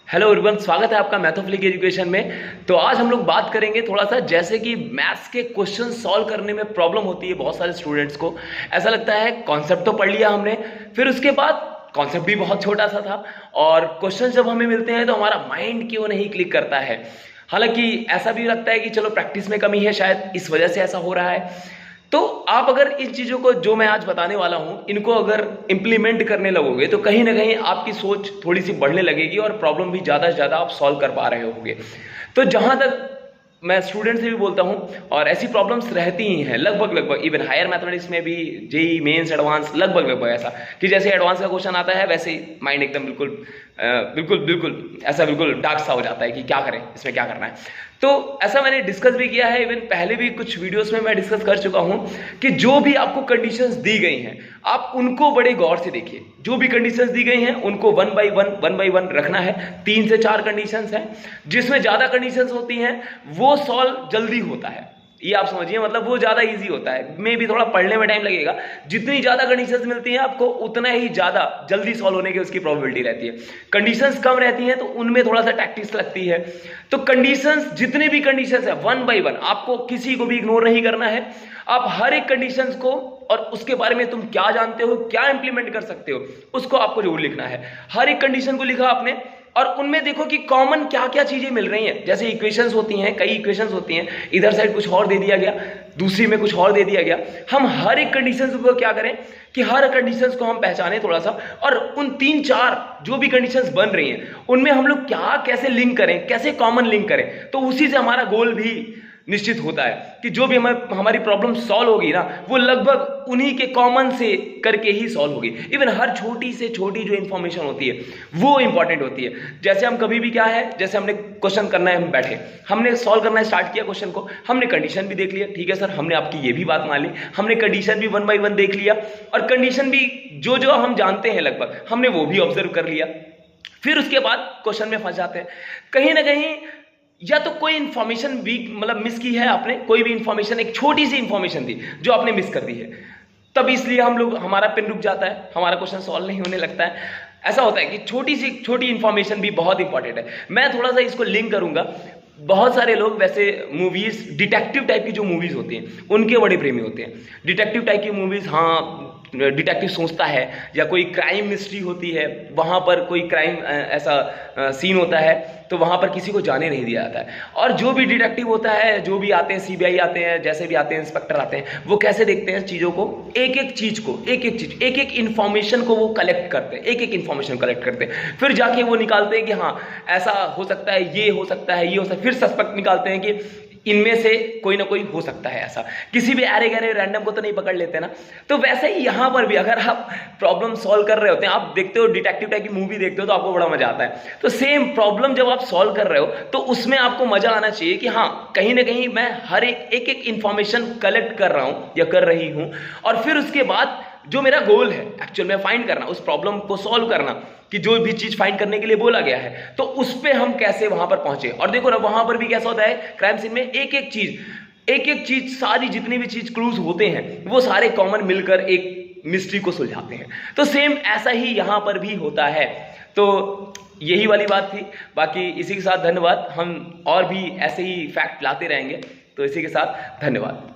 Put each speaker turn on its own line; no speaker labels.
Hello everyone, स्वागत है आपका मैथोफ्लिक एजुकेशन में। तो आज हम लोग बात करेंगे थोड़ा सा, जैसे कि मैथ्स के क्वेश्चन सॉल्व करने में प्रॉब्लम होती है बहुत सारे स्टूडेंट्स को। ऐसा लगता है कॉन्सेप्ट तो पढ़ लिया हमने, फिर उसके बाद कॉन्सेप्ट भी बहुत छोटा सा था और क्वेश्चन जब हमें मिलते हैं तो हमारा माइंड क्यों नहीं क्लिक करता है। हालांकि ऐसा भी लगता है कि चलो प्रैक्टिस में कमी है, शायद इस वजह से ऐसा हो रहा है। तो आप अगर इन चीज़ों को जो मैं आज बताने वाला हूं, इनको अगर इम्प्लीमेंट करने लगोगे तो कहीं ना कहीं आपकी सोच थोड़ी सी बढ़ने लगेगी और प्रॉब्लम भी ज़्यादा से ज़्यादा आप सॉल्व कर पा रहे होंगे। तो जहां तक मैं स्टूडेंट से भी बोलता हूं, और ऐसी प्रॉब्लम्स रहती ही हैं लगभग इवन हायर मैथमेटिक्स में भी, जेई मेंस एडवांस लगभग ऐसा कि जैसे एडवांस का क्वेश्चन आता है वैसे ही माइंड एकदम बिल्कुल ऐसा बिल्कुल डार्क सा हो जाता है कि क्या करें, इसमें क्या करना है। तो ऐसा मैंने डिस्कस भी किया है, इवन पहले भी कुछ वीडियोस में मैं डिस्कस कर चुका हूं कि जो भी आपको कंडीशंस दी गई हैं आप उनको बड़े गौर से देखिए। जो भी कंडीशंस दी गई हैं उनको वन बाई वन रखना है। 3 से 4 कंडीशंस हैं, जिसमें ज्यादा कंडीशंस होती हैं वो सॉल्व जल्दी होता है, ये आप समझिए, मतलब वो ज्यादा इजी होता है। मे भी थोड़ा पढ़ने में टाइम लगेगा, जितनी ज्यादा कंडीशंस मिलती हैं आपको उतना ही ज्यादा जल्दी सॉल्व होने की उसकी प्रोबेबिलिटी रहती है। कंडीशंस कम रहती हैं तो उनमें थोड़ा सा टैक्टिक्स लगती है। तो कंडीशंस, जितने भी कंडीशंस है वन बाई वन, आपको किसी को भी इग्नोर नहीं करना है। आप हर एक कंडीशंस को और उसके बारे में तुम क्या जानते हो, क्या इंप्लीमेंट कर सकते हो, उसको आपको जरूर लिखना है। हर एक कंडीशन को लिखा आपने और उनमें देखो कि कॉमन क्या क्या चीजें मिल रही हैं। जैसे इक्वेशंस होती हैं, कई इक्वेशंस होती हैं, इधर साइड कुछ और दे दिया गया, दूसरी में कुछ और दे दिया गया। हम हर एक कंडीशंस को क्या करें कि हर कंडीशंस को हम पहचानें थोड़ा सा, और उन 3-4 जो भी कंडीशंस बन रही हैं उनमें हम लोग क्या कैसे लिंक करें, कैसे कॉमन लिंक करें। तो उसी से हमारा गोल भी निश्चित होता है कि जो भी हमारी प्रॉब्लम सॉल्व होगी ना, वो लगभग उन्हीं के कॉमन से करके ही सॉल्व होगी। इवन हर छोटी से छोटी जो इंफॉर्मेशन होती है वो इंपॉर्टेंट होती है। जैसे हम कभी भी क्या है, जैसे हमने क्वेश्चन करना है, हम बैठे, हमने सॉल्व करना स्टार्ट किया क्वेश्चन को, हमने कंडीशन भी देख लिया, ठीक है सर, हमने आपकी ये भी बात मान ली, हमने कंडीशन भी वन बाई वन देख लिया, और कंडीशन भी जो जो हम जानते हैं लगभग हमने वो भी ऑब्जर्व कर लिया। फिर उसके बाद क्वेश्चन में फंस जाते हैं कहीं ना कहीं, या तो कोई इंफॉर्मेशन वीक मतलब मिस की है आपने, कोई भी इंफॉर्मेशन, एक छोटी सी इंफॉर्मेशन थी जो आपने मिस कर दी है, तब इसलिए हमारा पेन रुक जाता है, हमारा क्वेश्चन सॉल्व नहीं होने लगता है। ऐसा होता है कि छोटी सी छोटी इंफॉर्मेशन भी बहुत इंपॉर्टेंट है। मैं थोड़ा सा इसको लिंक करूंगा। बहुत सारे लोग वैसे मूवीज, डिटेक्टिव टाइप की जो मूवीज होती हैं उनके बड़े प्रेमी होते हैं। डिटेक्टिव टाइप की मूवीज, हाँ, डिटेक्टिव सोचता है, या कोई क्राइम मिस्ट्री होती है, वहां पर कोई क्राइम ऐसा सीन होता है तो वहां पर किसी को जाने नहीं दिया जाता है। और जो भी डिटेक्टिव होता है, जो भी आते हैं, सीबीआई आते हैं, जैसे भी आते हैं, इंस्पेक्टर आते हैं, वो कैसे देखते हैं चीजों को, एक एक चीज को, एक एक इंफॉर्मेशन को वो कलेक्ट करते हैं, एक एक इंफॉर्मेशन कलेक्ट करते हैं, फिर जाके वो निकालते हैं कि हाँ ऐसा हो सकता है, ये हो सकता है, ये हो सकता है, फिर सस्पेक्ट निकालते हैं कि इनमें से कोई ना कोई हो सकता है ऐसा। किसी भी अरे गहरे रैंडम को तो नहीं पकड़ लेते ना। तो वैसे ही यहां पर भी अगर आप प्रॉब्लम सॉल्व कर रहे होते हैं, आप देखते हो डिटेक्टिव टाइप की मूवी देखते हो तो आपको बड़ा मजा आता है। तो सेम प्रॉब्लम जब आप सॉल्व कर रहे हो तो उसमें आपको मजा आना चाहिए कि हाँ कहीं ना कहीं मैं हर एक इंफॉर्मेशन कलेक्ट कर रहा हूं या कर रही हूं, और फिर उसके बाद जो मेरा गोल है एक्चुअल में फाइंड करना, उस प्रॉब्लम को सॉल्व करना, कि जो भी चीज फाइंड करने के लिए बोला गया है तो उस पे हम कैसे वहां पर पहुंचे। और देखो ना, वहां पर भी कैसा होता है क्राइम सीन में, एक एक चीज, सारी जितनी भी चीज क्लूज होते हैं वो सारे कॉमन मिलकर एक मिस्ट्री को सुलझाते हैं। तो सेम ऐसा ही यहां पर भी होता है। तो यही वाली बात थी। बाकी इसी के साथ धन्यवाद, हम और भी ऐसे ही फैक्ट लाते रहेंगे। तो इसी के साथ धन्यवाद।